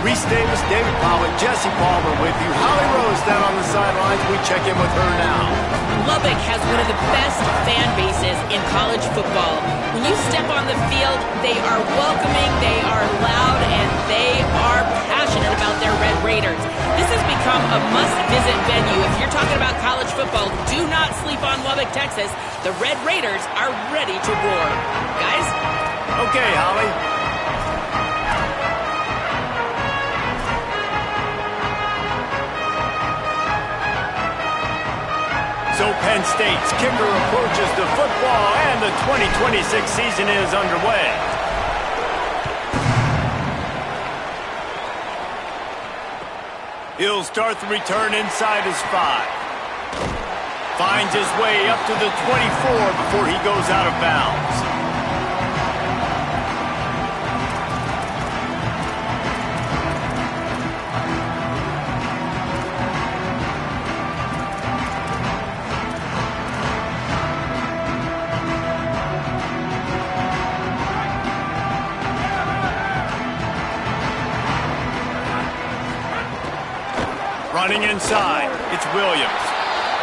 Reese Davis, David Powell, Jesse Palmer with you. Holly Rose down on the sidelines. We check in with her now. Lubbock has one of the best fan bases in college football. When you step on the field, they are welcoming, they are loud, and they are passionate about their Red Raiders. This has become a must-visit venue. If you're talking about college football, do not sleep on Lubbock, Texas. The Red Raiders are ready to roar. Guys? Okay, Holly. So Penn State's kicker approaches the football, and the 2026 season is underway. He'll start the return inside his 5. Finds his way up to the 24 before he goes out of bounds. Running inside, it's Williams.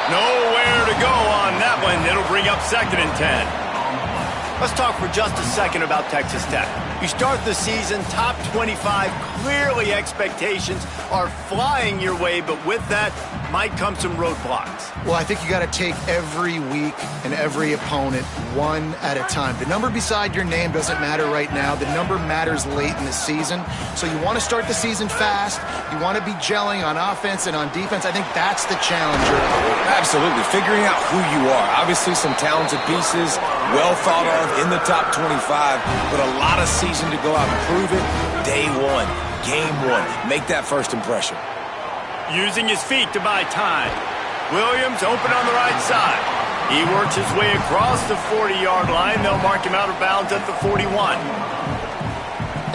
Nowhere to go on that one. It'll bring up 2nd and 10. Let's talk for just a second about Texas Tech. You start the season top 25. Clearly expectations are flying your way, but with that might come some roadblocks. Well, I think you got to take every week and every opponent one at a time. The number beside your name doesn't matter right now. The number matters late in the season. So you want to start the season fast. You want to be gelling on offense and on defense. I think that's the challenge. Absolutely. Figuring out who you are. Obviously some talented pieces, well thought of in the top 25, but a lot of season to go out and prove it. Day one, game one. Make that first impression. Using his feet to buy time. Williams open on the right side. He works his way across the 40-yard line. They'll mark him out of bounds at the 41.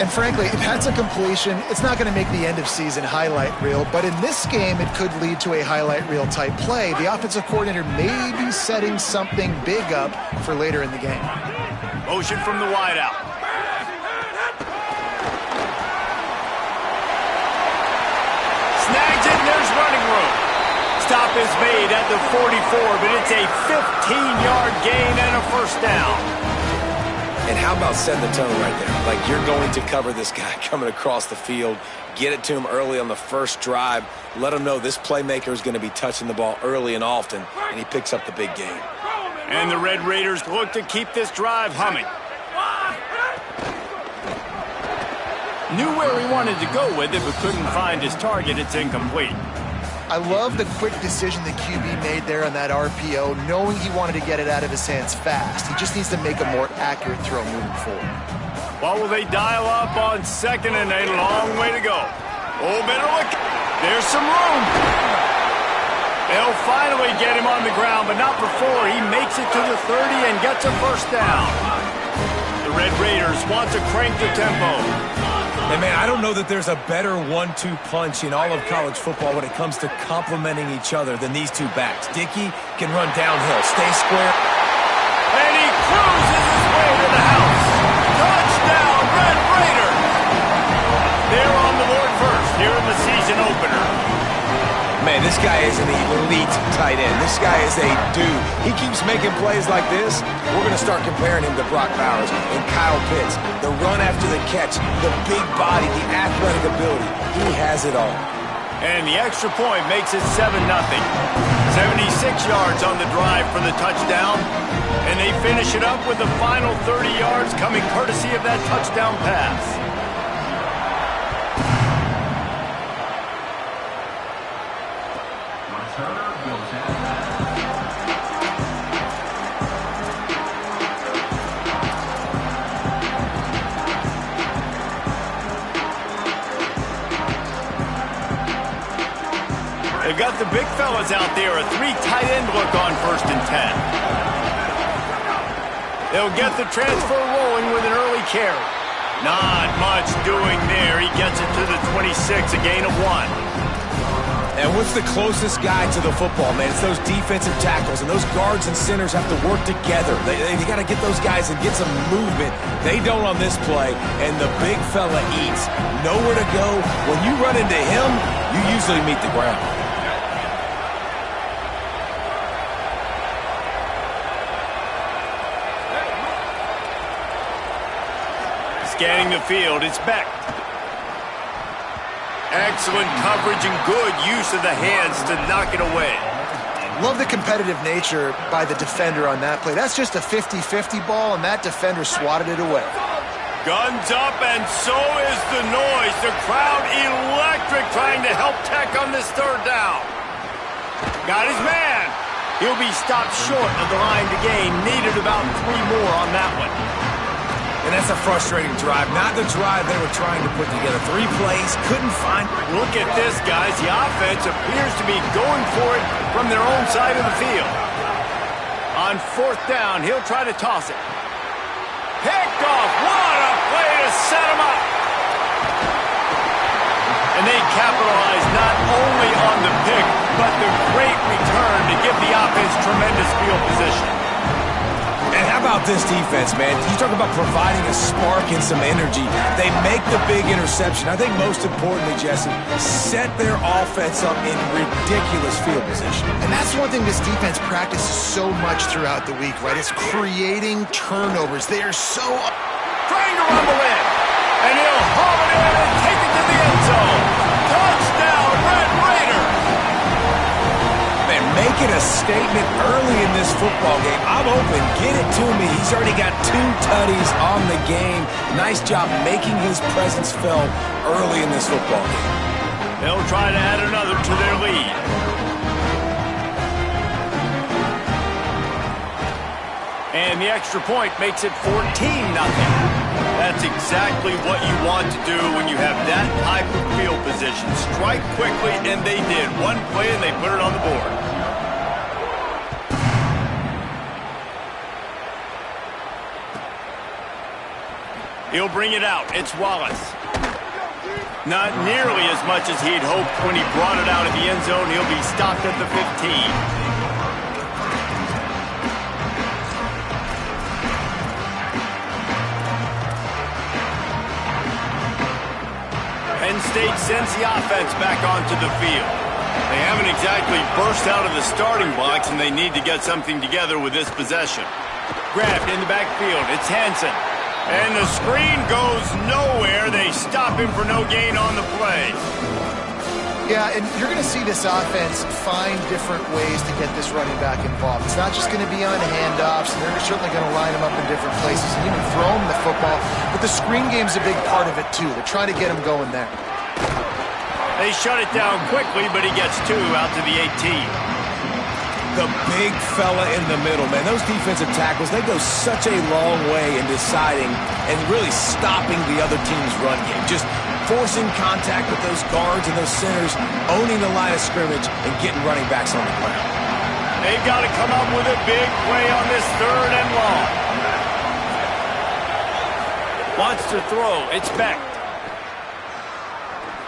And frankly, if that's a completion, it's not going to make the end-of-season highlight reel. But in this game, it could lead to a highlight reel type play. The offensive coordinator may be setting something big up for later in the game. Motion from the wideout. Snags it, and there's running room. Stop is made at the 44, but it's a 15-yard gain and a first down. And how about setting the tone right there? Like, you're going to cover this guy coming across the field, get it to him early on the first drive, let him know this playmaker is going to be touching the ball early and often, and he picks up the big gain. And the Red Raiders look to keep this drive humming. Knew where he wanted to go with it, but couldn't find his target. It's incomplete. I love the quick decision the QB made there on that RPO, knowing he wanted to get it out of his hands fast. He just needs to make a more accurate throw moving forward. What will they dial up on 2nd and a long way to go? Oh, better look. There's some room. They'll finally get him on the ground, but not before he makes it to the 30 and gets a first down. The Red Raiders want to crank the tempo. And, man, I don't know that there's a better 1-2 punch in all of college football when it comes to complementing each other than these two backs. Dickey can run downhill, stay square. And he cruises his way to the house. Touchdown, Red Raiders! They're on the board first here in the season opener. Man, this guy is an elite tight end. This guy is a dude. He keeps making plays like this. We're going to start comparing him to Brock Bowers and Kyle Pitts. The run after the catch, the big body, the athletic ability. He has it all. And the extra point makes it 7-0. 76 yards on the drive for the touchdown. And they finish it up with the final 30 yards coming courtesy of that touchdown pass. They've got the big fellas out there, a 3 tight end look on 1st and 10. They'll get the transfer rolling with an early carry. Not much doing there. He gets it to the 26, a gain of 1. And what's the closest guy to the football, man? It's those defensive tackles, and those guards and centers have to work together. They got to get those guys and get some movement. They don't on this play, and the big fella eats. Nowhere to go. When you run into him, you usually meet the ground. Scanning the field, it's Beck. Excellent coverage and good use of the hands to knock it away. Love the competitive nature by the defender on that play. That's just a 50-50 ball, and that defender swatted it away. Guns up, and so is the noise. The crowd electric trying to help Tech on this third down. Got his man. He'll be stopped short of the line to gain. Needed about 3 more on that one. And that's a frustrating drive. Not the drive they were trying to put together. 3 plays, couldn't find. Look at this, guys. The offense appears to be going for it from their own side of the field. On 4th down, he'll try to toss it. Picked off. What a play to set him up. And they capitalize not only on the pick, but the great return to give the offense tremendous field position. And how about this defense, man? You talk about providing a spark and some energy. They make the big interception. I think most importantly, Jesse, set their offense up in ridiculous field position. And that's one thing this defense practices so much throughout the week, right? It's creating turnovers. They are so... Trying to rumble in. And he'll haul it in and take it to the end zone. Touchdown, Red Raiders! Man, making a statement early in this football game. I'm open. Get it to me. He's already got 2 tutties on the game. Nice job making his presence felt early in this football game. They'll try to add another to their lead. And the extra point makes it 14-0. That's exactly what you want to do when you have that type of field position. Strike quickly, and they did. 1 play, and they put it on the board. He'll bring it out. It's Wallace. Not nearly as much as he'd hoped when he brought it out of the end zone. He'll be stopped at the 15. Penn State sends the offense back onto the field. They haven't exactly burst out of the starting blocks, and they need to get something together with this possession. Grabbed in the backfield. It's Hansen. And the screen goes nowhere. They stop him for no gain on the play. Yeah, and you're going to see this offense find different ways to get this running back involved. It's not just going to be on handoffs, and they're certainly going to line him up in different places and even throw him the football. But the screen game's a big part of it, too. They're trying to get him going there. They shut it down quickly, but he gets 2 out to the 18. The big fella in the middle, man. Those defensive tackles, they go such a long way in deciding and really stopping the other team's run game. Just forcing contact with those guards and those centers, owning the line of scrimmage, and getting running backs on the ground. They've got to come up with a big play on this 3rd and long. Wants to throw. It's Beck.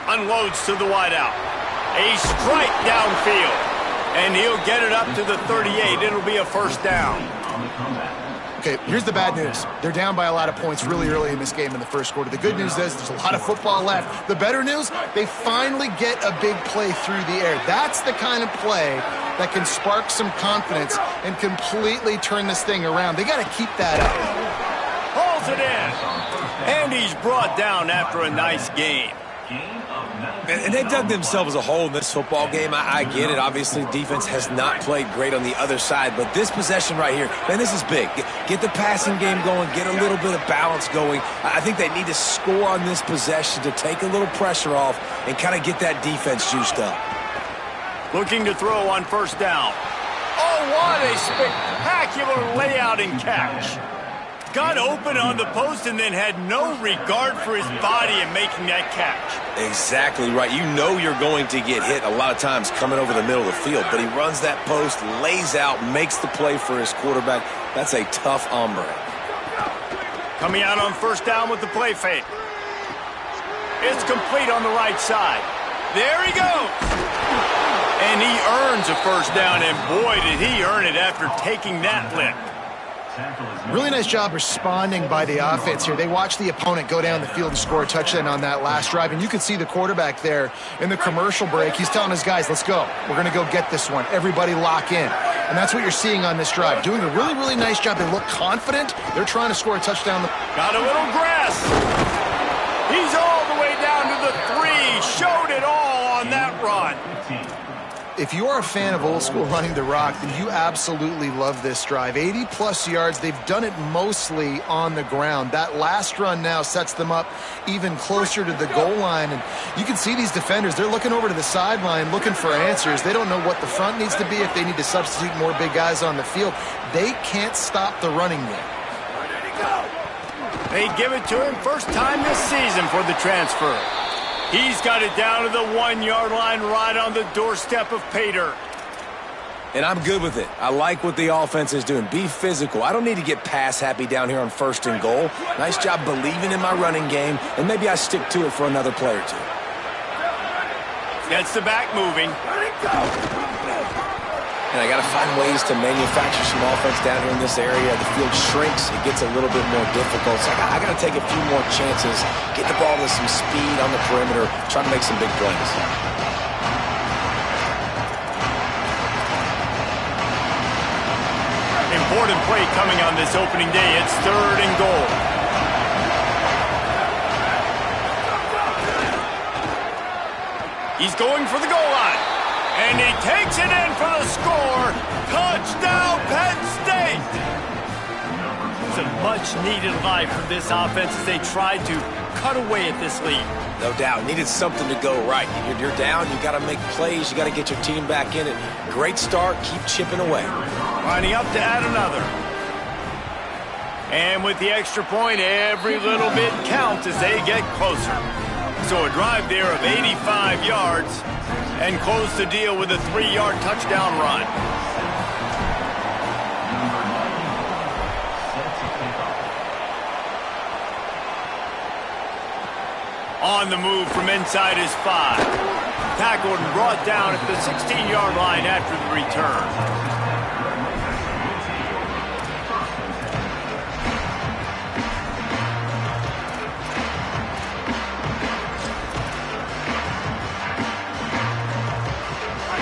Unloads to the wideout. A strike downfield. And he'll get it up to the 38. It'll be a 1st down. Okay, here's the bad news. They're down by a lot of points really early in this game in the 1st quarter. The good news is there's a lot of football left. The better news, they finally get a big play through the air. That's the kind of play that can spark some confidence and completely turn this thing around. They got to keep that up. Hauls it in. And he's brought down after a nice game. And they dug themselves a hole in this football game. I get it. Obviously, defense has not played great on the other side. But this possession right here, man, this is big. Get the passing game going. Get a little bit of balance going. I think they need to score on this possession to take a little pressure off and kind of get that defense juiced up. Looking to throw on 1st down. Oh, what a spectacular layout and catch. Got open on the post and then had no regard for his body in making that catch. Exactly right. You know you're going to get hit a lot of times coming over the middle of the field, but he runs that post, lays out, makes the play for his quarterback. That's a tough hombre. Coming out on 1st down with the play fake. It's complete on the right side. There he goes. And he earns a first down, and boy, did he earn it after taking that lick. Really nice job responding by the offense here. They watched the opponent go down the field and score a touchdown on that last drive, and you could see the quarterback there in the commercial break. He's telling his guys, let's go. We're going to go get this one. Everybody lock in. And that's what you're seeing on this drive. Doing a really, really nice job. They look confident. They're trying to score a touchdown. Got a little grass. He's all the way down to the 3. Showed it all on that run. If you are a fan of old school running the rock, then you absolutely love this drive. 80-plus yards. They've done it mostly on the ground. That last run now sets them up even closer to the goal line. And you can see these defenders, they're looking over to the sideline looking for answers. They don't know what the front needs to be, if they need to substitute more big guys on the field. They can't stop the running game. They give it to him first time this season for the transfer. He's got it down to the 1-yard line right on the doorstep of pay dirt. And I'm good with it. I like what the offense is doing. Be physical. I don't need to get pass happy down here on 1st and goal. Nice job believing in my running game, and maybe I stick to it for another play or two. Gets the back moving. And I got to find ways to manufacture some offense down here in this area. The field shrinks. It gets a little bit more difficult. So I got to take a few more chances, get the ball with some speed on the perimeter, try to make some big plays. Important play coming on this opening day. It's 3rd and goal. He's going for the goal line. And he takes it in for the score. Touchdown, Penn State! It's a much-needed life for this offense as they tried to cut away at this lead. No doubt. Needed something to go right. You're down. You got to make plays. You got to get your team back in it. Great start. Keep chipping away. Lining up to add another. And with the extra point, every little bit counts as they get closer. So a drive there of 85 yards. And close the deal with a 3-yard touchdown run. On the move from inside his 5. Tackled and brought down at the 16-yard line after the return.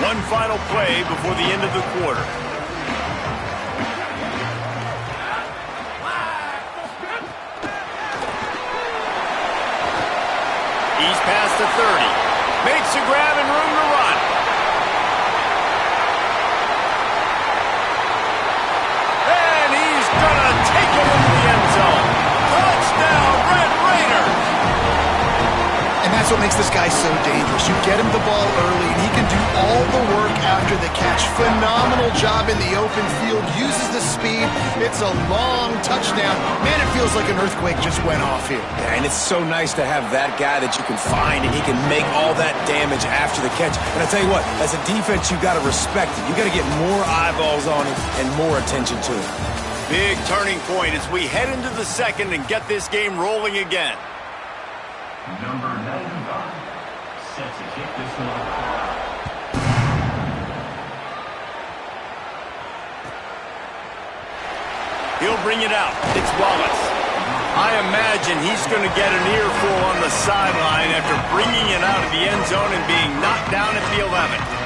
One final play before the end of the quarter. He's past the 30. Makes a grab and room to run. And he's going to take it into the end zone. Touchdown, Red Raiders! And that's what makes this guy so dangerous. You get him the ball early, and he can do all the work after the catch. Phenomenal job in the open field. Uses the speed. It's a long touchdown. Man, it feels like an earthquake just went off here. Yeah, and it's so nice to have that guy that you can find, and he can make all that damage after the catch. And I tell you what, as a defense, you got to respect it. You got to get more eyeballs on it and more attention to it. Big turning point as we head into the second and get this game rolling again. Number 95, set to kick this one. He'll bring it out. It's Wallace. I imagine he's going to get an earful on the sideline after bringing it out of the end zone and being knocked down at the 11.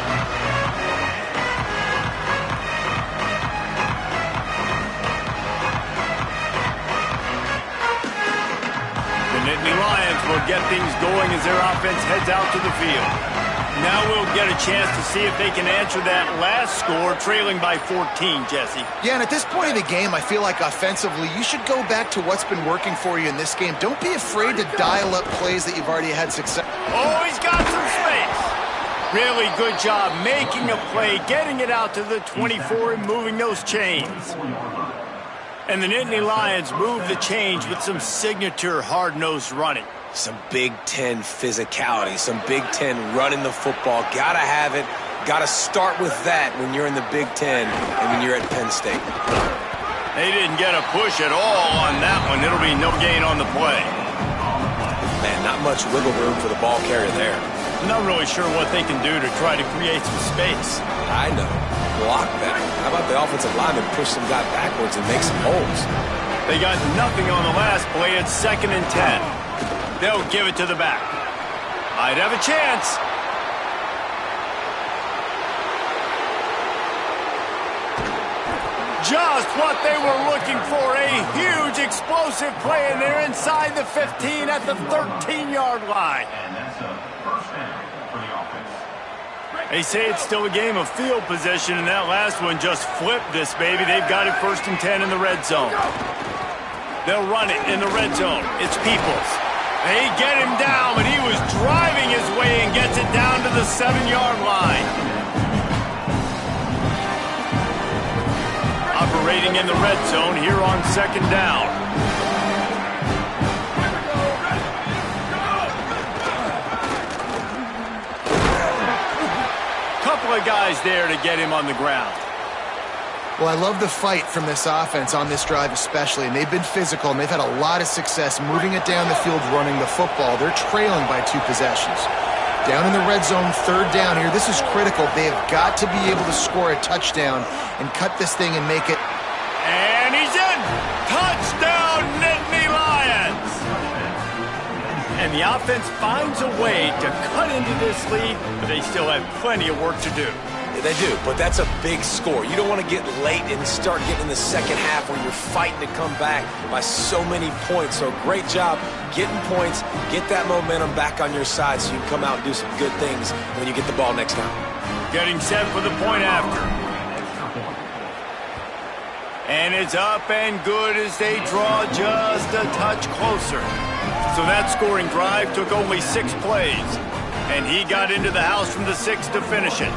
The Lions will get things going as their offense heads out to the field. Now we'll get a chance to see if they can answer that last score, trailing by 14, Jesse. Yeah, and at this point of the game, I feel like offensively, you should go back to what's been working for you in this game. Don't be afraid to dial up plays that you've already had success. Oh, he's got some space. Really good job making a play, getting it out to the 24 and moving those chains. And the Nittany Lions move the change with some signature hard-nosed running. Some Big Ten physicality, some Big Ten running the football. Gotta have it. Gotta start with that when you're in the Big Ten and when you're at Penn State. They didn't get a push at all on that one. It'll be no gain on the play. Man, not much wiggle room for the ball carrier there. I'm not really sure what they can do to try to create some space. I know. Block that. How about the offensive lineman push some guy backwards and make some holes? They got nothing on the last play. It's 2nd and 10. They'll give it to the back. Might have a chance. Just what they were looking for. A huge explosive play, and they're inside the 15 at the 13-yard line. And that's a first down for the offense. They say it's still a game of field position, and that last one just flipped this baby. They've got it 1st and 10 in the red zone. They'll run it in the red zone. It's Peoples. They get him down, but he was driving his way and gets it down to the 7-yard line. Operating in the red zone here on 2nd down. Couple of guys there to get him on the ground. Well, I love the fight from this offense on this drive especially, and they've been physical, and they've had a lot of success moving it down the field, running the football. They're trailing by 2 possessions. Down in the red zone, 3rd down here. This is critical. They have got to be able to score a touchdown and cut this thing and make it. And he's in! Touchdown, Nittany Lions! And the offense finds a way to cut into this lead, but they still have plenty of work to do. Yeah, they do, but that's a big score. You don't want to get late and start getting in the second half where you're fighting to come back by so many points. So great job getting points, get that momentum back on your side so you can come out and do some good things when you get the ball next time. Getting set for the point after. And it's up and good as they draw just a touch closer. So that scoring drive took only 6 plays. And he got into the house from the 6 to finish it.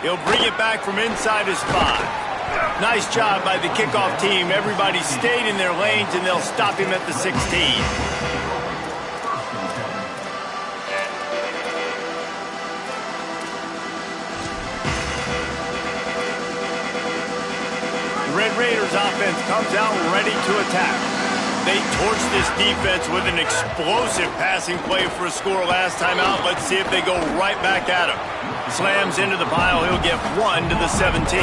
He'll bring it back from inside his 5. Nice job by the kickoff team. Everybody stayed in their lanes, and they'll stop him at the 16. The Red Raiders offense comes out ready to attack. They torched this defense with an explosive passing play for a score last time out. Let's see if they go right back at him. Slams into the pile. He'll get 1 to the 17.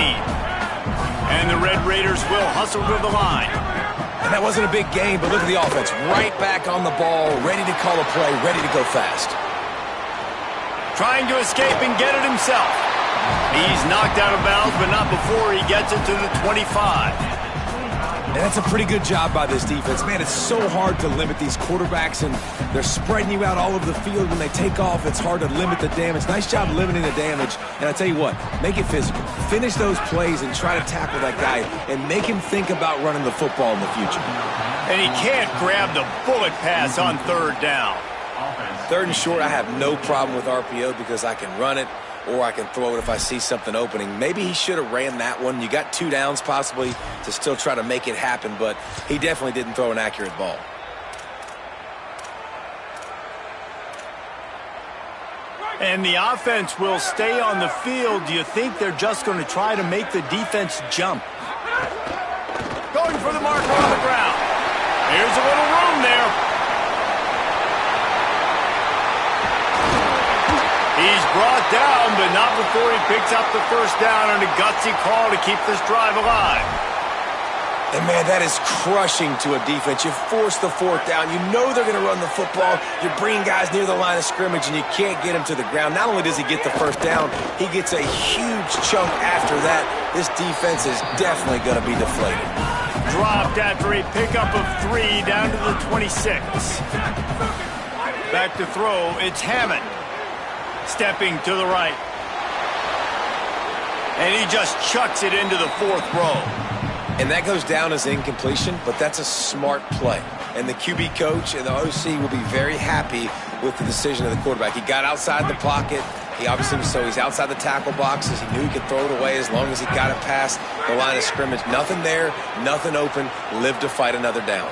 And the Red Raiders will hustle to the line. And that wasn't a big game, but look at the offense. Right back on the ball, ready to call a play, ready to go fast. Trying to escape and get it himself. He's knocked out of bounds, but not before he gets it to the 25. And that's a pretty good job by this defense. Man, it's so hard to limit these quarterbacks, and they're spreading you out all over the field. When they take off, it's hard to limit the damage. Nice job limiting the damage. And I tell you what, make it physical. Finish those plays and try to tackle that guy and make him think about running the football in the future. And he can't grab the bullet pass on 3rd down. 3rd and short, I have no problem with RPO because I can run it or I can throw it if I see something opening. Maybe he should have ran that one. You got 2 downs possibly to still try to make it happen, but he definitely didn't throw an accurate ball. And the offense will stay on the field. Do you think they're just going to try to make the defense jump? Going for the marker on the ground. Here's a little room there. He's brought down, but not before he picks up the 1st down on a gutsy call to keep this drive alive. And, man, that is crushing to a defense. You force the 4th down. You know they're going to run the football. You're bringing guys near the line of scrimmage, and you can't get him to the ground. Not only does he get the 1st down, he gets a huge chunk after that. This defense is definitely going to be deflated. Dropped after a pickup of 3 down to the 26. Back to throw, it's Hammond. Stepping to the right. And he just chucks it into the 4th row. And that goes down as incompletion, but that's a smart play. And the QB coach and the OC will be very happy with the decision of the quarterback. He got outside the pocket. He obviously, so he's outside the tackle boxes. He knew he could throw it away as long as he got it past the line of scrimmage. Nothing there, nothing open. Live to fight another down.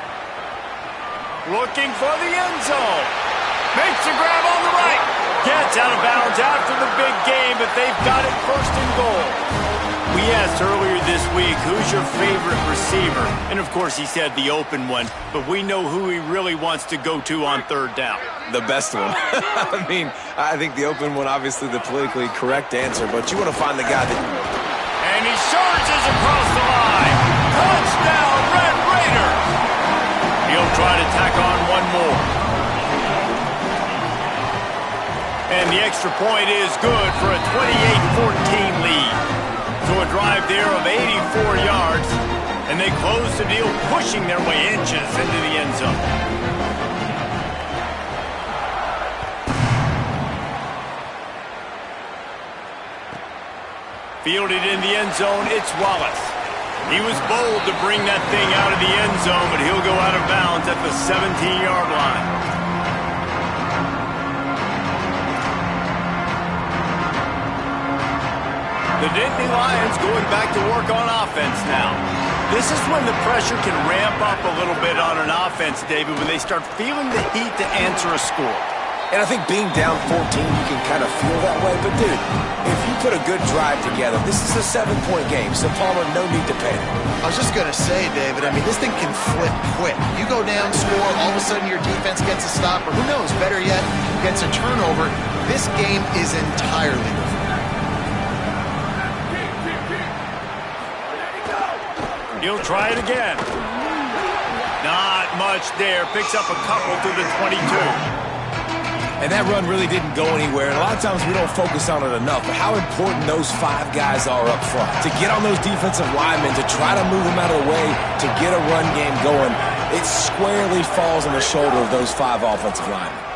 Looking for the end zone. Makes a grab on the right. Gets out of bounds after the big game, but they've got it first and goal. We asked earlier this week, who's your favorite receiver? And, of course, he said the open one, but we know who he really wants to go to on third down. The best one. I mean, I think the open one, obviously the politically correct answer, but you want to find the guy that... And he surges across the line. Touchdown, Red Raider. He'll try to tack on one more. And the extra point is good for a 28-14 lead. So a drive there of 84 yards, and they close the deal, pushing their way inches into the end zone. Fielded in the end zone, it's Wallace. He was bold to bring that thing out of the end zone, but he'll go out of bounds at the 17-yard line. The Nittany Lions going back to work on offense now. This is when the pressure can ramp up a little bit on an offense, David, when they start feeling the heat to answer a score. And I think being down 14, you can kind of feel that way. But, dude, if you put a good drive together, this is a 7-point game, so Palmer, no need to panic. I was just going to say, David, I mean, this thing can flip quick. You go down, score, all of a sudden your defense gets a stop, or who knows, better yet, gets a turnover. This game is entirely different. He'll try it again. Not much there. Picks up a couple to the 22. And that run really didn't go anywhere. And a lot of times we don't focus on it enough. But how important those 5 guys are up front. To get on those defensive linemen, to try to move them out of the way, to get a run game going, it squarely falls on the shoulder of those 5 offensive linemen.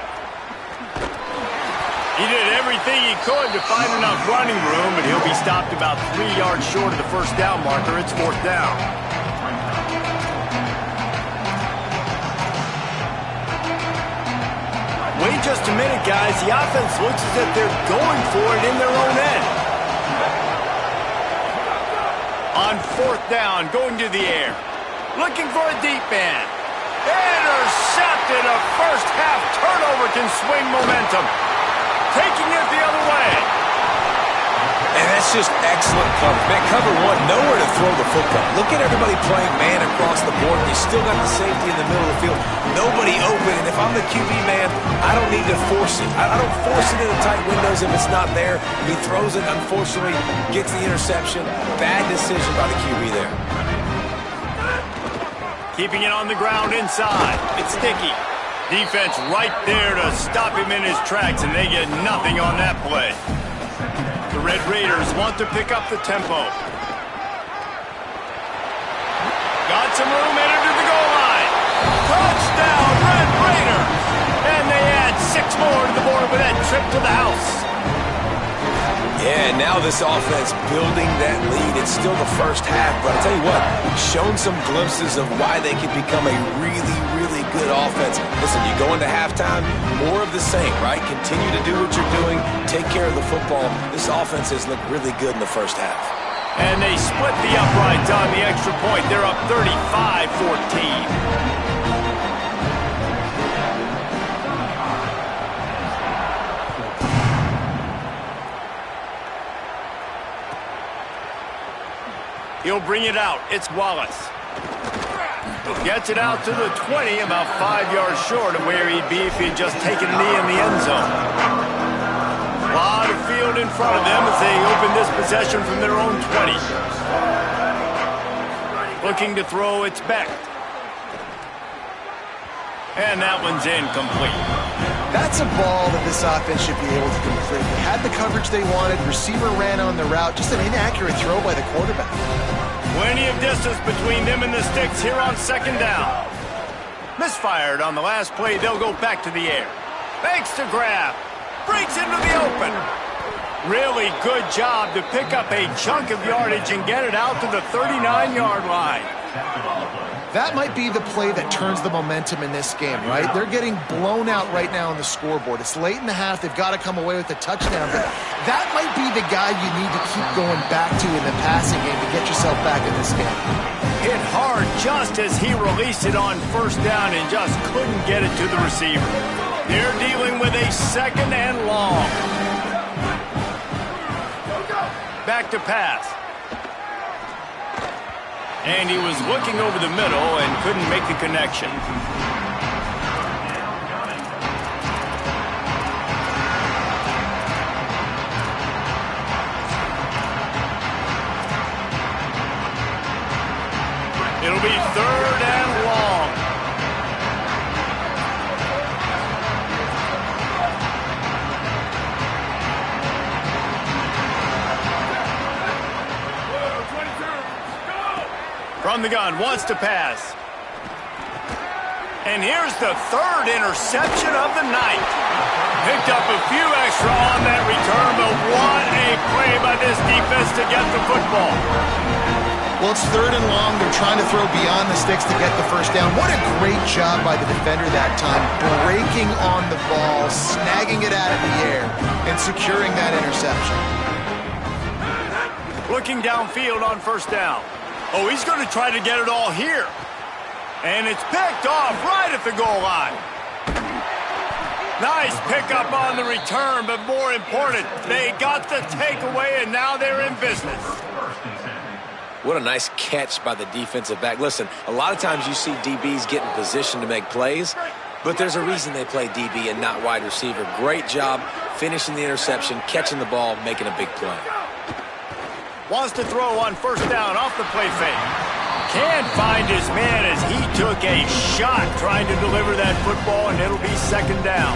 He did everything he could to find enough running room, but he'll be stopped about 3 yards short of the first down marker. It's 4th down. Wait just a minute, guys. The offense looks as if they're going for it in their own end. On 4th down, going to the air. Looking for a deep man. Intercepted. A first half turnover can swing momentum. Taking it the other way. And that's just excellent coverage. Man, cover 1, nowhere to throw the football. Look at everybody playing man across the board. You still got the safety in the middle of the field. Nobody open. And if I'm the QB man, I don't need to force it. I don't force it into tight windows if it's not there. He throws it, unfortunately, gets the interception. Bad decision by the QB there. Keeping it on the ground inside. It's sticky. Defense right there to stop him in his tracks, and they get nothing on that play. The Red Raiders want to pick up the tempo. Got some room, entered to the goal line. Touchdown, Red Raider! And they add 6 more to the board with that trip to the house. Yeah, now this offense building that lead. It's still the first half, but I'll tell you what, shown some glimpses of why they could become a really, really good offense. Listen, you go into halftime, more of the same, right? Continue to do what you're doing, take care of the football. This offense has looked really good in the first half. And they split the uprights on the extra point. They're up 35-14. He'll bring it out. It's Wallace. Gets it out to the 20, about 5 yards short of where he'd be if he'd just taken a knee in the end zone. A lot of field in front of them as they open this possession from their own 20. Looking to throw, it's Beck. And that one's incomplete. That's a ball that this offense should be able to complete. They had the coverage they wanted. Receiver ran on the route. Just an inaccurate throw by the quarterback. Plenty of distance between them and the sticks here on 2nd down. Misfired on the last play. They'll go back to the air. Makes the grab. Breaks into the open. Really good job to pick up a chunk of yardage and get it out to the 39-yard line. That might be the play that turns the momentum in this game, right? They're getting blown out right now on the scoreboard. It's late in the half. They've got to come away with a touchdown. But that might be the guy you need to keep going back to in the passing game to get yourself back in this game. Hit hard just as he released it on 1st down and just couldn't get it to the receiver. They're dealing with a 2nd and long. Back to pass. And he was looking over the middle and couldn't make the connection. It'll be 3rd and long. From the gun, wants to pass. And here's the 3rd interception of the night. Picked up a few extra on that return, but what a play by this defense to get the football. Well, it's 3rd and long. They're trying to throw beyond the sticks to get the first down. What a great job by the defender that time, breaking on the ball, snagging it out of the air, and securing that interception. Looking downfield on 1st down. Oh, he's going to try to get it all here. And it's picked off right at the goal line. Nice pickup on the return, but more important, they got the takeaway, and now they're in business. What a nice catch by the defensive back. Listen, a lot of times you see DBs get in position to make plays, but there's a reason they play DB and not wide receiver. Great job finishing the interception, catching the ball, making a big play. Wants to throw on 1st down off the play fake. Can't find his man as he took a shot trying to deliver that football, and it'll be 2nd down.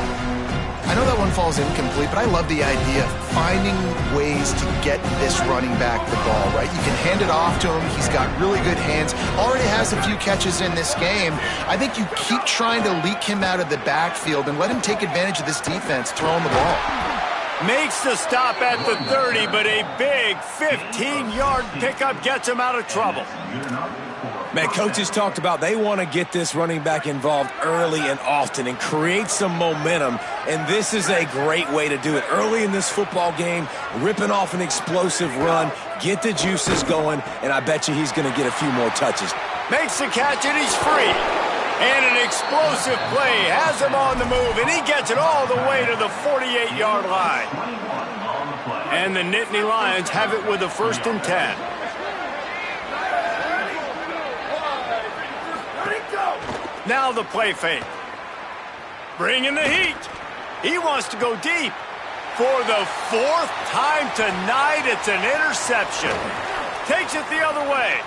I know that one falls incomplete, but I love the idea of finding ways to get this running back the ball, right? You can hand it off to him. He's got really good hands. Already has a few catches in this game. I think you keep trying to leak him out of the backfield and let him take advantage of this defense throwing the ball. Makes the stop at the 30, but a big 15-yard pickup gets him out of trouble. Man, coaches talked about they want to get this running back involved early and often and create some momentum, and this is a great way to do it. Early in this football game, ripping off an explosive run, get the juices going, and I bet you he's going to get a few more touches. Makes the catch, and he's free. And an explosive play has him on the move, and he gets it all the way to the 48-yard line. And the Nittany Lions have it with a 1st and 10. Now the play fake. Bringing the heat. He wants to go deep. For the 4th time tonight, it's an interception. Takes it the other way.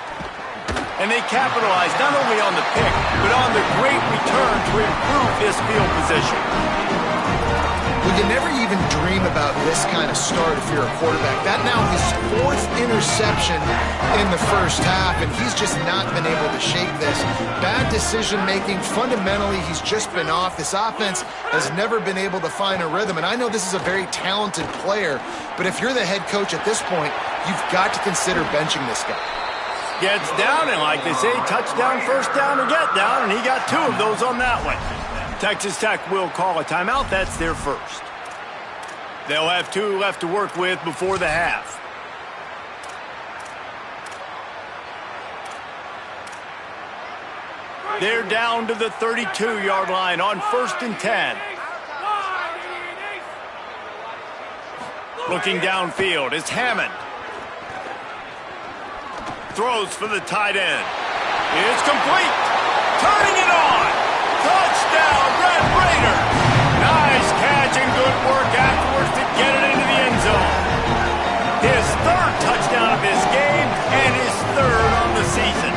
And they capitalize not only on the pick, but on the great return to improve this field position. Well, you never even dream about this kind of start if you're a quarterback. That now his 4th interception in the 1st half, and he's just not been able to shake this. Bad decision-making. Fundamentally, he's just been off. This offense has never been able to find a rhythm, and I know this is a very talented player, but if you're the head coach at this point, you've got to consider benching this guy. Gets down, and like they say, touchdown, 1st down, or get down, and he got 2 of those on that one. Texas Tech will call a timeout. That's their 1st. They'll have 2 left to work with before the half. They're down to the 32-yard line on 1st and 10. Looking downfield is Hammond. Throws for the tight end. It's complete. Turning it on. Touchdown, Red Raiders. Nice catch and good work afterwards to get it into the end zone. His 3rd touchdown of this game and his 3rd on the season.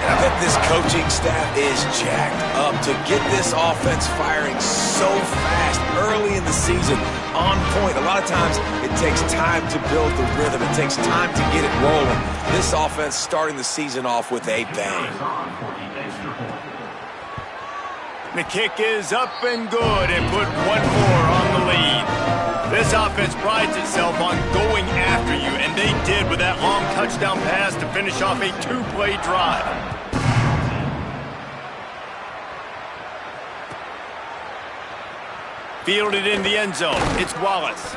I bet this coaching staff is jacked up to get this offense firing so fast early in the season, on point. A lot of times it takes time to build the rhythm. It takes time to get it rolling. This offense starting the season off with a bang. The kick is up and good and put 1 more on the lead. This offense prides itself on going after you, and they did with that long touchdown pass to finish off a 2-play drive. Fielded in the end zone. It's Wallace.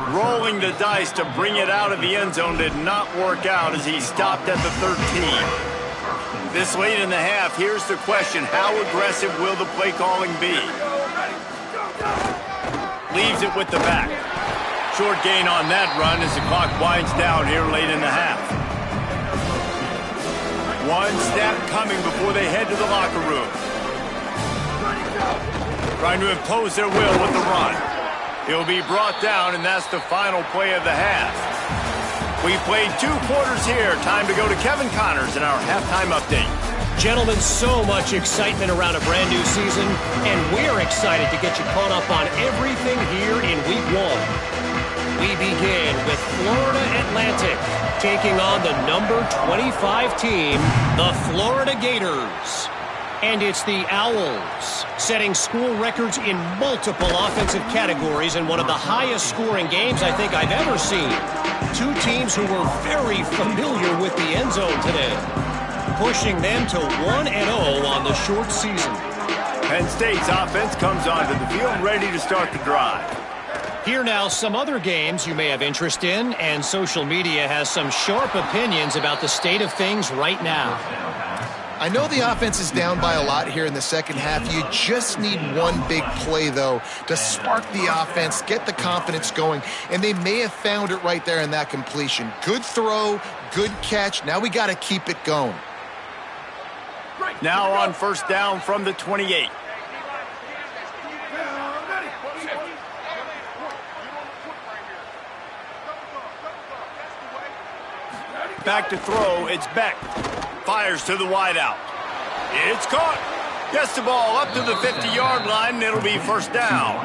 Rolling the dice to bring it out of the end zone did not work out as he stopped at the 13. This late in the half, here's the question. How aggressive will the play calling be? Leaves it with the back. Short gain on that run as the clock winds down here late in the half. One snap coming before they head to the locker room. Trying to impose their will with the run. He'll be brought down, and that's the final play of the half. We played 2 quarters here. Time to go to Kevin Connors in our halftime update. Gentlemen, so much excitement around a brand new season, and we're excited to get you caught up on everything here in Week 1. We begin with Florida Atlantic taking on the number 25 team, the Florida Gators. And it's the Owls, setting school records in multiple offensive categories in one of the highest scoring games I think I've ever seen. 2 teams who were very familiar with the end zone today, pushing them to 1-0 on the short season. Penn State's offense comes onto the field ready to start the drive. Here now, some other games you may have interest in, and social media has some sharp opinions about the state of things right now. I know the offense is down by a lot here in the second half. You just need one big play, though, to spark the offense, get the confidence going, and they may have found it right there in that completion. Good throw, good catch. Now we got to keep it going. Now on first down from the 28. Back to throw, it's Beck. Fires to the wideout. It's caught. Gets the ball up to the 50-yard line, and it'll be first down.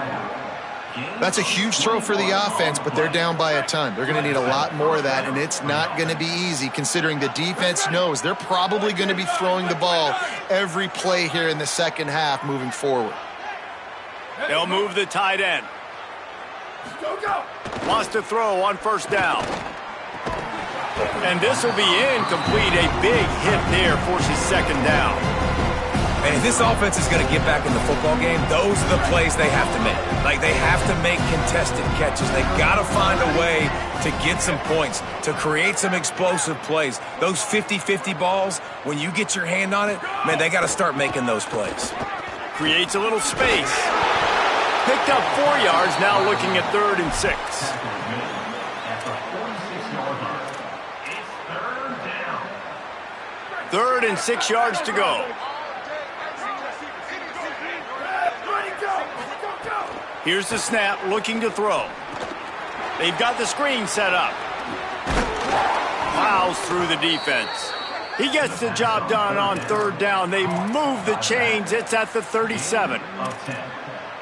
That's a huge throw for the offense, but they're down by a ton. They're going to need a lot more of that, and it's not going to be easy considering the defense knows they're probably going to be throwing the ball every play here in the second half moving forward. They'll move the tight end. Wants to throw on first down. And this will be incomplete. A big hit there forces second down. And if this offense is going to get back in the football game, those are the plays they have to make. Like, they have to make contested catches. They got to find a way to get some points, to create some explosive plays. Those 50-50 balls, when you get your hand on it, man, they got to start making those plays. Creates a little space. Picked up 4 yards, now looking at 3rd and 6. Third and 6 yards to go. Here's the snap, looking to throw. They've got the screen set up. Plows through the defense. He gets the job done on 3rd down. They move the chains. It's at the 37.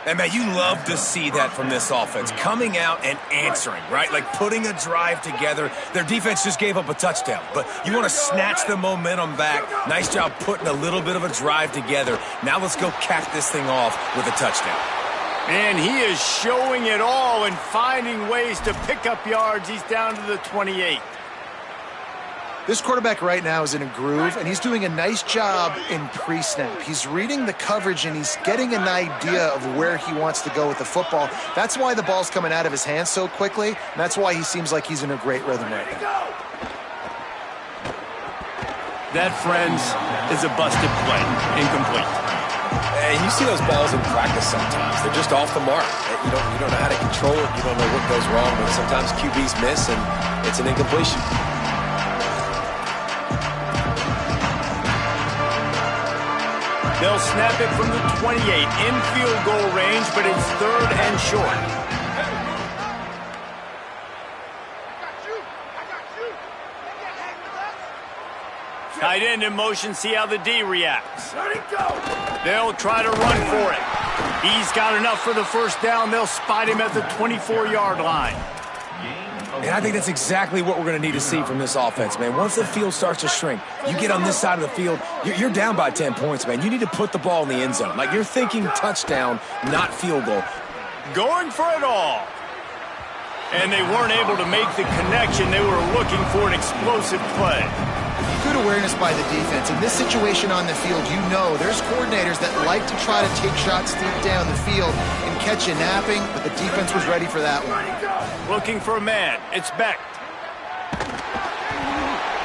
And, man, you love to see that from this offense, coming out and answering, right? Like putting a drive together. Their defense just gave up a touchdown, but you want to snatch the momentum back. Nice job putting a little bit of a drive together. Now let's go cap this thing off with a touchdown. And he is showing it all and finding ways to pick up yards. He's down to the 28. This quarterback right now is in a groove, and he's doing a nice job in pre-snap. He's reading the coverage, and he's getting an idea of where he wants to go with the football. That's why the ball's coming out of his hands so quickly, and that's why he seems like he's in a great rhythm right now. That, friends, is a busted play. Incomplete. And you see those balls in practice sometimes. They're just off the mark. You don't know how to control it. You don't know what goes wrong, but sometimes QBs miss, and it's an incompletion. They'll snap it from the 28 in field goal range, but it's 3rd and short. Tight end in motion, see how the D reacts. They'll try to run for it. He's got enough for the first down. They'll spot him at the 24-yard line. And I think that's exactly what we're going to need to see from this offense, man. Once the field starts to shrink, you get on this side of the field, you're down by 10 points, man. You need to put the ball in the end zone. Like, you're thinking touchdown, not field goal. Going for it all. And they weren't able to make the connection. They were looking for an explosive play. Good awareness by the defense. In this situation on the field, you know there's coordinators that like to try to take shots deep down the field and catch you napping, but the defense was ready for that one. Looking for a man. It's Beck.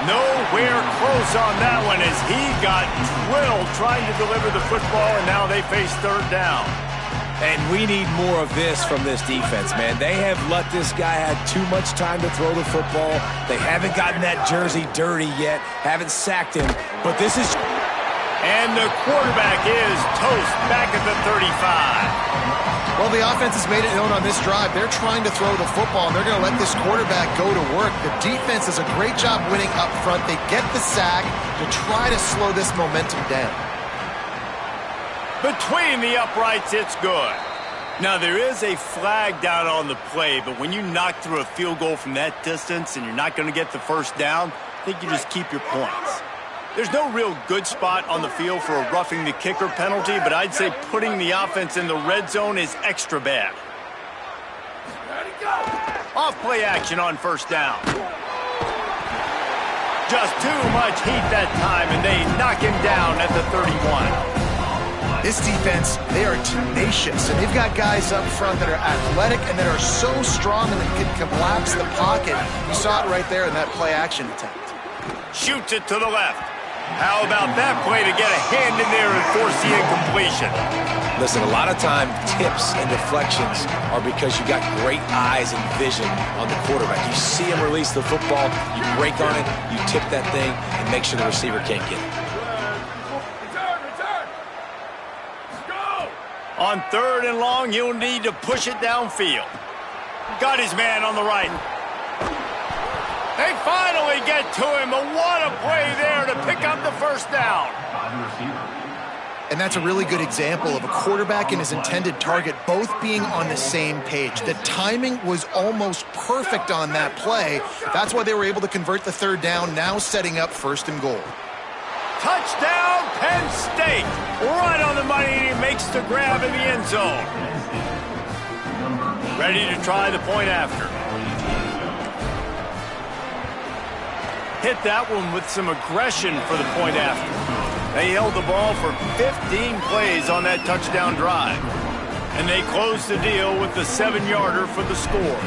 Nowhere close on that one as he got drilled trying to deliver the football, and now they face 3rd down. And we need more of this from this defense, man. They have let this guy have too much time to throw the football. They haven't gotten that jersey dirty yet, haven't sacked him, but this is... And the quarterback is toast back at the 35. Well, the offense has made it known on this drive. They're trying to throw the football, and they're going to let this quarterback go to work. The defense does a great job winning up front. They get the sack to try to slow this momentum down. Between the uprights, it's good. Now, there is a flag down on the play, but when you knock through a field goal from that distance and you're not going to get the first down, I think you just keep your points. There's no real good spot on the field for a roughing the kicker penalty, but I'd say putting the offense in the red zone is extra bad. Off play action on first down. Just too much heat that time, and they knock him down at the 31. This defense, they are tenacious, and they've got guys up front that are athletic and that are so strong and that can collapse the pocket. You saw it right there in that play-action attempt. Shoots it to the left. How about that play to get a hand in there and force the incompletion? Listen, a lot of time, tips and deflections are because you got great eyes and vision on the quarterback. You see him release the football, you break on it, you tip that thing, and make sure the receiver can't get it. On 3rd and long, he'll need to push it downfield. Got his man on the right. They finally get to him, but what a play there to pick up the first down. And that's a really good example of a quarterback and his intended target both being on the same page. The timing was almost perfect on that play. That's why they were able to convert the 3rd down, now setting up 1st and goal. Touchdown, Penn State. Right on the money, and he makes the grab in the end zone. Ready to try the point after. Hit that one with some aggression for the point after. They held the ball for 15 plays on that touchdown drive. And they closed the deal with the 7-yarder for the score.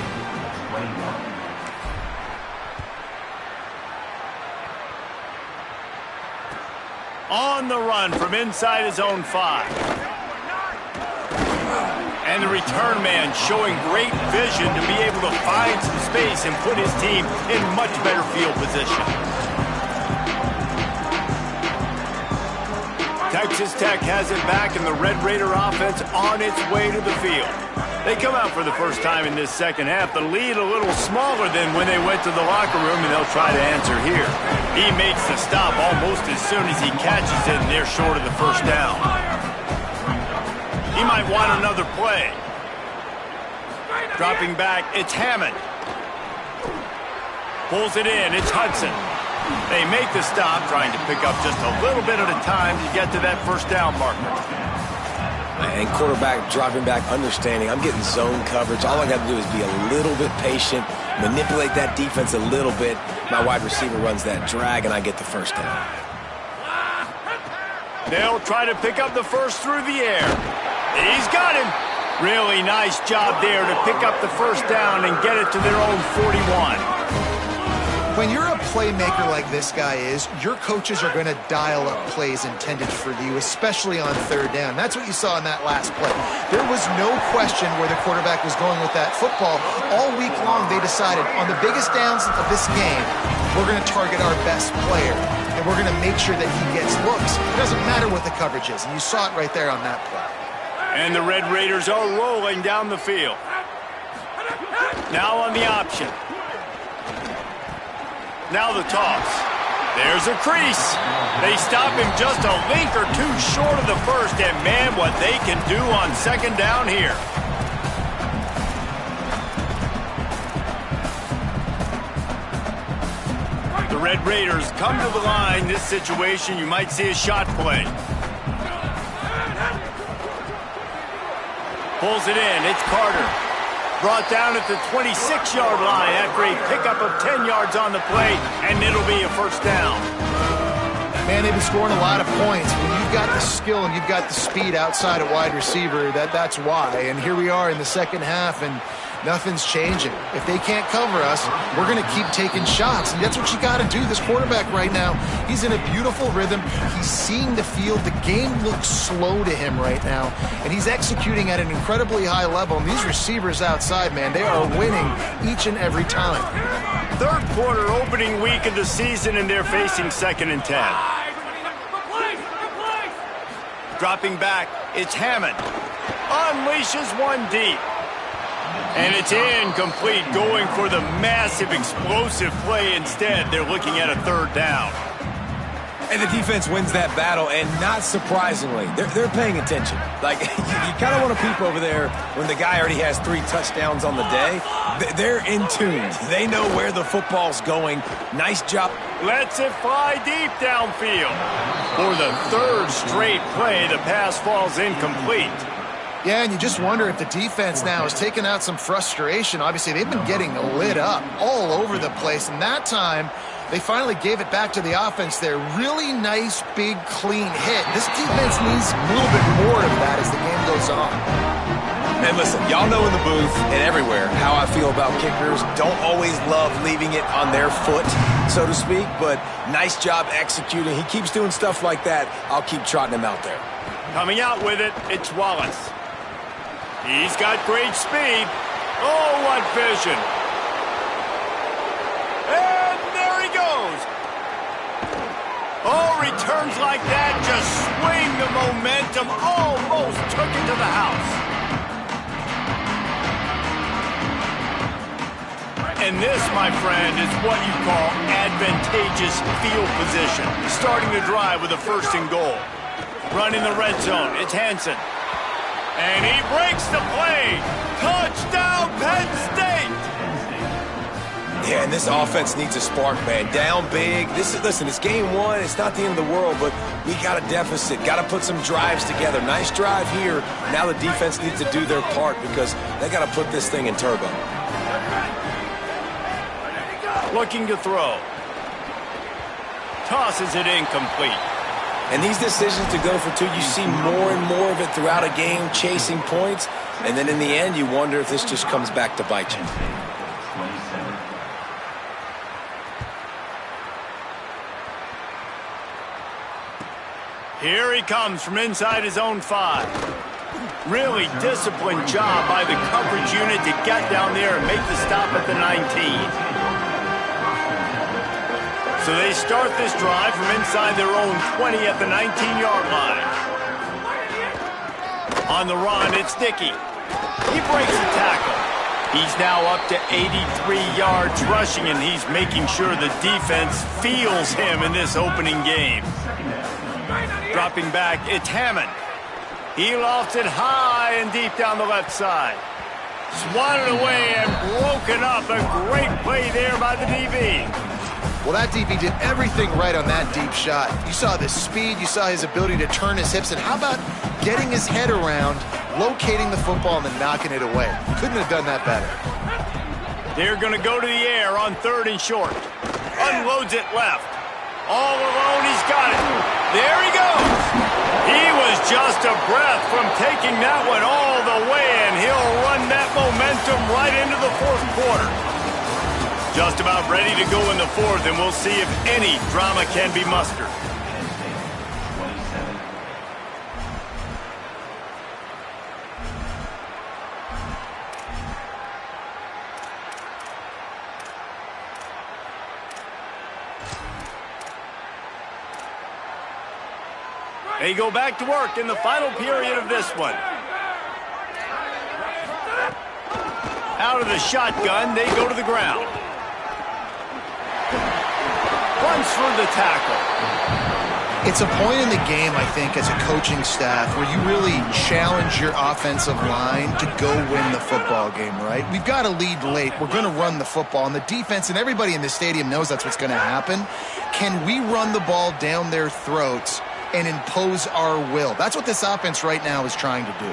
On the run from inside his own 5. And the return man showing great vision to be able to find some space and put his team in much better field position. Texas Tech has it back, and the Red Raider offense on its way to the field. They come out for the first time in this second half. The lead a little smaller than when they went to the locker room, and they'll try to answer here. He makes the stop almost as soon as he catches it, and they're short of the first down. He might want another play. Dropping back, it's Hammond. Pulls it in, it's Hudson. They make the stop, trying to pick up just a little bit at a time to get to that first down marker. And quarterback dropping back, understanding I'm getting zone coverage. All I got to do is be a little bit patient, manipulate that defense a little bit. My wide receiver runs that drag, and I get the first down. They'll try to pick up the first through the air. He's got him. Really nice job there to pick up the first down and get it to their own 41. When you're a playmaker like this guy is, your coaches are going to dial up plays intended for you, especially on 3rd down. That's what you saw in that last play. There was no question where the quarterback was going with that football. All week long, they decided on the biggest downs of this game, we're going to target our best player, and we're going to make sure that he gets looks. It doesn't matter what the coverage is, and you saw it right there on that play. And the Red Raiders are rolling down the field. Now on the option. Now the toss. There's a crease. They stop him just a link or two short of the first, and man, what they can do on 2nd down here. The Red Raiders come to the line. This situation, you might see a shot play. Pulls it in. It's Carter. Brought down at the 26-yard line after a pickup of 10 yards on the play, and it'll be a first down. Man, they've been scoring a lot of points. When you've got the skill and you've got the speed outside of wide receiver, that's why. And here we are in the second half, and nothing's changing. If they can't cover us, we're going to keep taking shots. And that's what you got to do. This quarterback right now, he's in a beautiful rhythm. He's seeing the field. The game looks slow to him right now. And he's executing at an incredibly high level. And these receivers outside, man, they are winning each and every time. Third quarter, opening week of the season, and they're facing 2nd and 10. Dropping back, it's Hammond. Unleashes one deep. And it's incomplete, going for the massive explosive play instead. They're looking at a 3rd down. And the defense wins that battle, and not surprisingly, they're paying attention. Like, you kind of want to peep over there when the guy already has 3 touchdowns on the day. They're in tune. They know where the football's going. Nice job. Lets it fly deep downfield. For the 3rd straight play, the pass falls incomplete. Yeah, and you just wonder if the defense now is taking out some frustration. Obviously, they've been getting lit up all over the place, and that time they finally gave it back to the offense there. Really nice, big, clean hit. This defense needs a little bit more of that as the game goes on. And listen, y'all know in the booth and everywhere how I feel about kickers. Don't always love leaving it on their foot, so to speak, but nice job executing. He keeps doing stuff like that. I'll keep trotting him out there. Coming out with it, it's Wallace. He's got great speed. Oh, what vision. And there he goes. Oh, returns like that just swing the momentum. Almost took it to the house. And this, my friend, is what you call advantageous field position. Starting the drive with a 1st and goal. Running the red zone, it's Hansen. And he breaks the play. Touchdown, Penn State. Yeah, and this offense needs a spark, man. Down big. Listen, it's game 1. It's not the end of the world, but we got a deficit. Got to put some drives together. Nice drive here. Now the defense needs to do their part because they got to put this thing in turbo. Looking to throw. Tosses it incomplete. And these decisions to go for 2, you see more and more of it throughout a game, chasing points. And then in the end, you wonder if this just comes back to bite you. Here he comes from inside his own 5. Really disciplined job by the coverage unit to get down there and make the stop at the 19. So they start this drive from inside their own 20 at the 19-yard line. On the run, it's Dickey. He breaks the tackle. He's now up to 83 yards rushing, and he's making sure the defense feels him in this opening game. Dropping back, it's Hammond. He lofts it high and deep down the left side. Swatted away and broken up. A great play there by the DB. Well, that DB did everything right on that deep shot. You saw the speed, you saw his ability to turn his hips, and how about getting his head around, locating the football, and then knocking it away? Couldn't have done that better. They're going to go to the air on 3rd and short. Unloads it left. All alone, he's got it. There he goes. He was just a breath from taking that one all the way, and he'll run that momentum right into the 4th quarter. Just about ready to go in the 4th, and we'll see if any drama can be mustered. They go back to work in the final period of this one. Out of the shotgun, they go to the ground. Runs through the tackle. It's a point in the game, I think, as a coaching staff where you really challenge your offensive line to go win the football game, right? We've got to lead late. We're going to run the football, and the defense and everybody in the stadium knows that's what's going to happen. Can we run the ball down their throats and impose our will? That's what this offense right now is trying to do.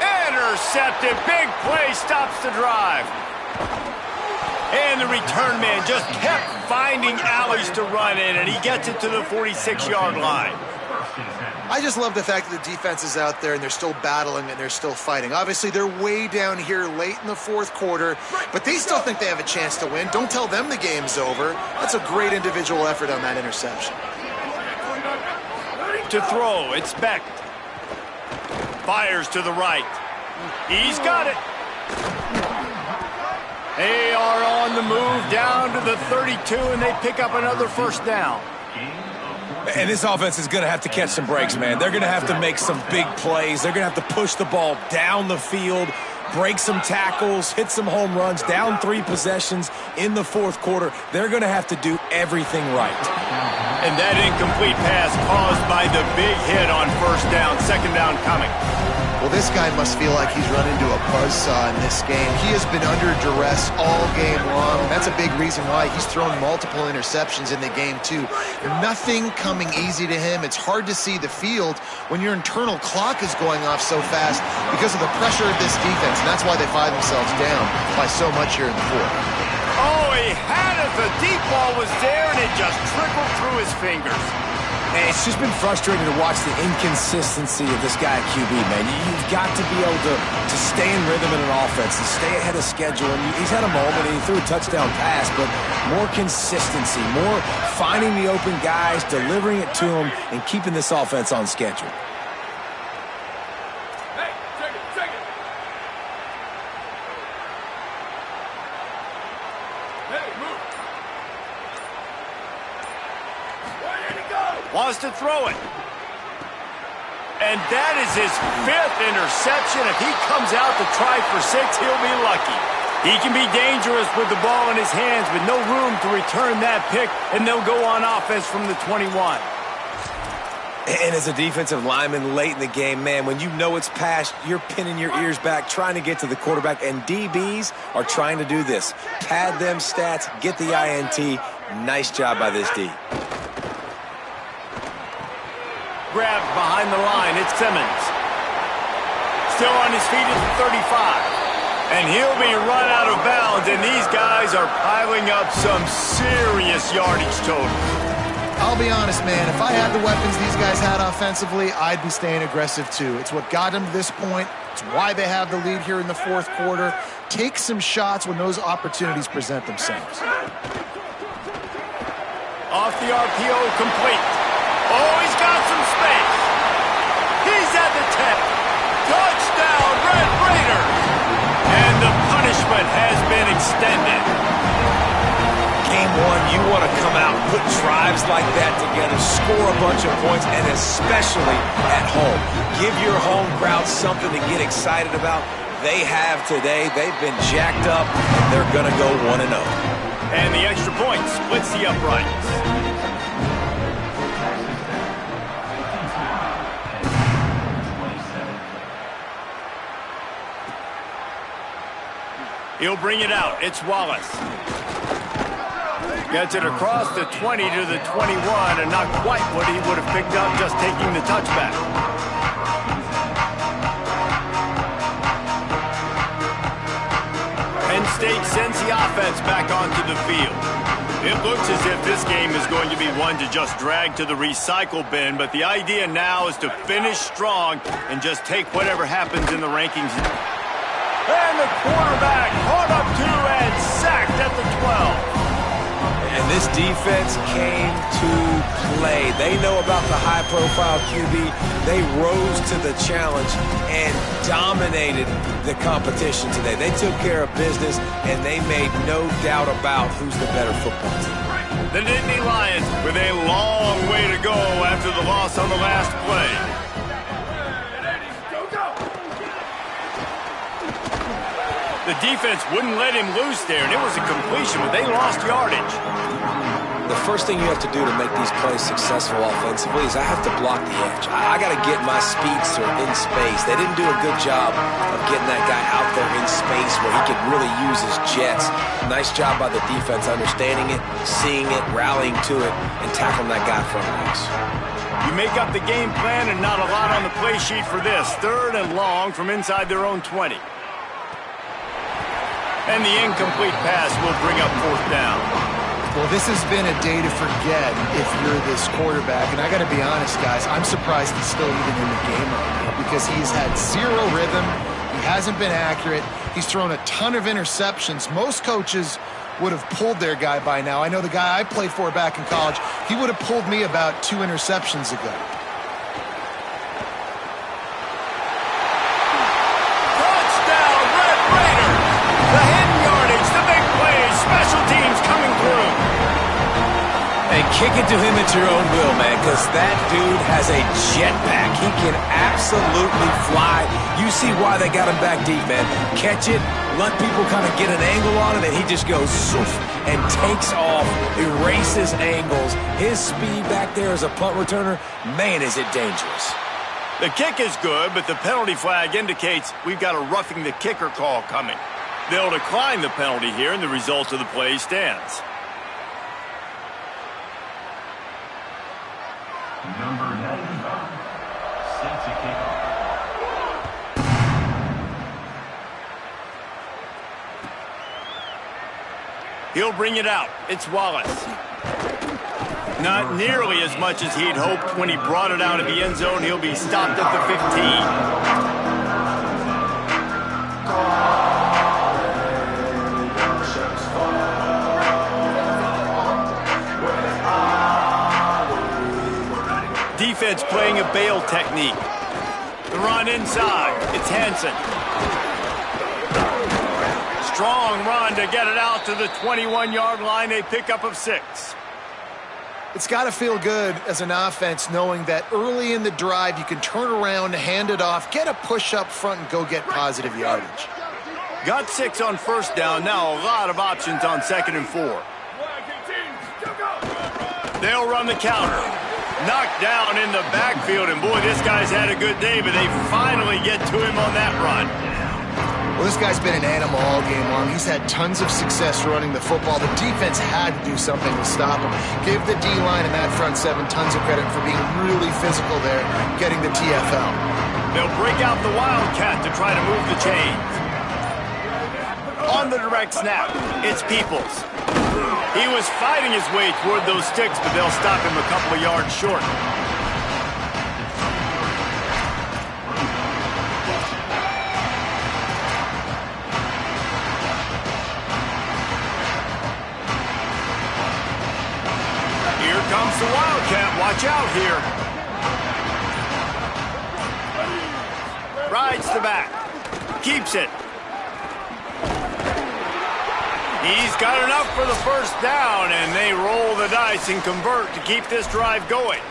Intercepted. Big play stops the drive. And the return man just kept finding alleys to run in, and he gets it to the 46-yard line. I just love the fact that the defense is out there and they're still battling and they're still fighting. Obviously, they're way down here late in the fourth quarter, but they still think they have a chance to win. Don't tell them the game's over. That's a great individual effort on that interception. To throw, it's Beck. Fires to the right. He's got it. They are on the move down to the 32, and they pick up another first down. And this offense is going to have to catch some breaks, man. They're going to have to make some big plays. They're going to have to push the ball down the field, break some tackles, hit some home runs, down 3 possessions in the fourth quarter. They're going to have to do everything right. And that incomplete pass caused by the big hit on first down, second down coming. Well, this guy must feel like he's run into a buzzsaw in this game. He has been under duress all game long. That's a big reason why he's thrown multiple interceptions in the game, too. Nothing coming easy to him. It's hard to see the field when your internal clock is going off so fast because of the pressure of this defense, and that's why they find themselves down by so much here in the fourth. Oh, he had it. The deep ball was there, and it just trickled through his fingers. And it's just been frustrating to watch the inconsistency of this guy at QB, man. You've got to be able to stay in rhythm in an offense and stay ahead of schedule. And he's had a moment, and he threw a touchdown pass, but more consistency, more finding the open guys, delivering it to them, and keeping this offense on schedule. Hey, check it. Hey, move. Wants to throw it. And that is his 5th interception. If he comes out to try for 6, he'll be lucky. He can be dangerous with the ball in his hands, but no room to return that pick, and they'll go on offense from the 21. And as a defensive lineman late in the game, man, when you know it's past, you're pinning your ears back, trying to get to the quarterback, and DBs are trying to do this. Pad them stats, get the INT. Nice job by this D. Grabbed behind the line, it's Simmons. Still on his feet at the 35. And he'll be run out of bounds, and these guys are piling up some serious yardage total. I'll be honest, man, if I had the weapons these guys had offensively, I'd be staying aggressive too. It's what got them to this point. It's why they have the lead here in the fourth quarter. Take some shots when those opportunities present themselves. Off the RPO, complete. Oh, he's got some space. He's at the 10. Touchdown, Red Raiders. And the punishment has been extended. Game 1, you want to come out, put drives like that together, score a bunch of points, and especially at home. Give your home crowd something to get excited about. They have today. They've been jacked up, and they're going to go 1-0. And the extra point splits the uprights. He'll bring it out. It's Wallace. Gets it across the 20 to the 21, and not quite what he would have picked up just taking the touchback. Penn State sends the offense back onto the field. It looks as if this game is going to be one to just drag to the recycle bin, but the idea now is to finish strong and just take whatever happens in the rankings. And the quarterback caught up to and sacked at the 12. And this defense came to play. They know about the high-profile QB. They rose to the challenge and dominated the competition today. They took care of business, and they made no doubt about who's the better football team. The Nittany Lions with a long way to go after the loss on the last play. The defense wouldn't let him loose there, and it was a completion, but they lost yardage. The first thing you have to do to make these plays successful offensively is I have to block the edge. I got to get my speedster in space. They didn't do a good job of getting that guy out there in space where he could really use his jets. Nice job by the defense understanding it, seeing it, rallying to it, and tackling that guy from us. You make up the game plan and not a lot on the play sheet for this. 3rd and long from inside their own 20. And the incomplete pass will bring up 4th down. Well, this has been a day to forget if you're this quarterback. And I got to be honest, guys, I'm surprised he's still even in the game right now because he's had zero rhythm. He hasn't been accurate. He's thrown a ton of interceptions. Most coaches would have pulled their guy by now. I know the guy I played for back in college, he would have pulled me about 2 interceptions ago. Touchdown, Red Raiders! The hidden yardage, the big plays, special teams coming through. Hey, kick it to him at your own will, man, because that dude has a jetpack. He can absolutely fly. You see why they got him back deep, man. Catch it, let people kind of get an angle on it, and he just goes zoof and takes off, erases angles. His speed back there as a punt returner, man, is it dangerous. The kick is good, but the penalty flag indicates we've got a roughing the kicker call coming. They'll decline the penalty here, and the result of the play stands. Number 95, set to kick off. He'll bring it out. It's Wallace. Not nearly as much as he'd hoped when he brought it out of the end zone. He'll be stopped at the 15. Defense playing a bail technique. The run inside. It's Hansen. Strong run to get it out to the 21-yard line. A pickup of 6. It's got to feel good as an offense knowing that early in the drive you can turn around, hand it off, get a push up front, and go get positive yardage. Got 6 on first down. Now a lot of options on 2nd and 4. They'll run the counter. Knocked down in the backfield, and boy, this guy's had a good day, but they finally get to him on that run. Well, this guy's been an animal all game long. He's had tons of success running the football. The defense had to do something to stop him. Give the D-line and that front 7 tons of credit for being really physical there, getting the TFL. They'll break out the Wildcat to try to move the chains. On the direct snap, it's Peoples. He was fighting his way toward those sticks, but they'll stop him a couple of yards short. Here comes the Wildcat. Watch out here. Rides the back. Keeps it. He's got enough for the first down, and they roll the dice and convert to keep this drive going.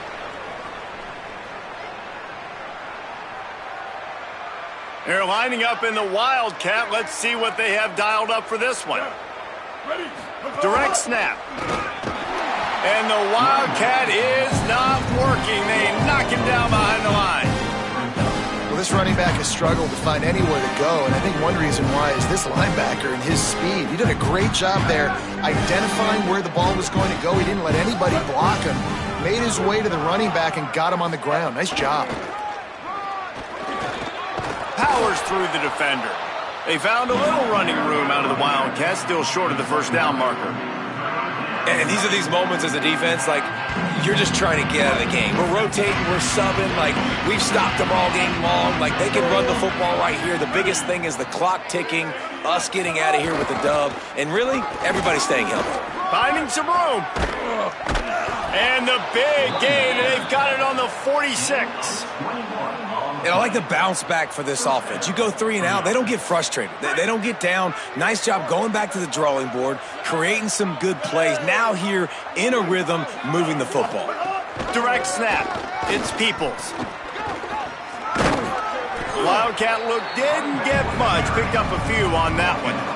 They're lining up in the Wildcat. Let's see what they have dialed up for this one. Direct snap. And the Wildcat is not working. They knock him down behind the line. Well, this running back has struggled to find anywhere to go, and I think one reason why is this linebacker and his speed. He did a great job there identifying where the ball was going to go. He didn't let anybody block him. Made his way to the running back and got him on the ground. Nice job. Powers through the defender. They found a little running room out of the Wildcat, still short of the first down marker. And these are these moments as a defense, like, you're just trying to get out of the game. We're rotating, we're subbing, like, we've stopped them all game long. Like, they can run the football right here. The biggest thing is the clock ticking, us getting out of here with the dub, and really, everybody staying healthy. Finding some room. And the big gain, they've got it on the 46. And I like the bounce back for this offense. You go 3 and out, they don't get frustrated. They don't get down. Nice job going back to the drawing board, creating some good plays. Now here in a rhythm, moving the football. Direct snap. It's Peoples. Wildcat look didn't get much. Picked up a few on that one.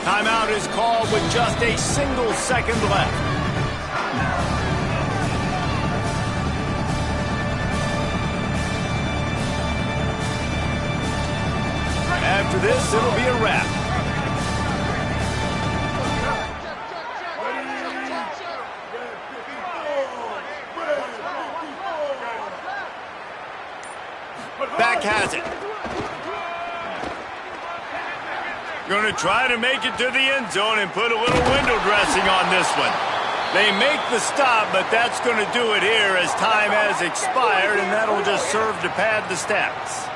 Timeout is called with just a single second left. After this, it'll be a wrap. Back has it. Going to try to make it to the end zone and put a little window dressing on this one. They make the stop, but that's going to do it here as time has expired, and that'll just serve to pad the stats.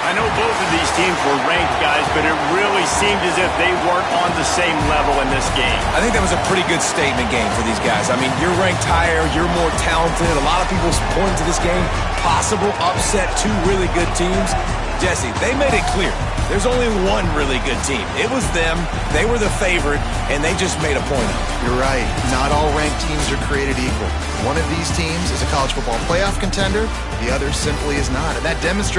I know both of these teams were ranked, guys, but it really seemed as if they weren't on the same level in this game. I think that was a pretty good statement game for these guys. I mean, you're ranked higher, you're more talented. A lot of people point to this game, possible upset, two really good teams. Jesse, they made it clear. There's only one really good team. It was them. They were the favorite, and they just made a point of it. You're right. Not all ranked teams are created equal. One of these teams is a college football playoff contender. The other simply is not. And that demonstrates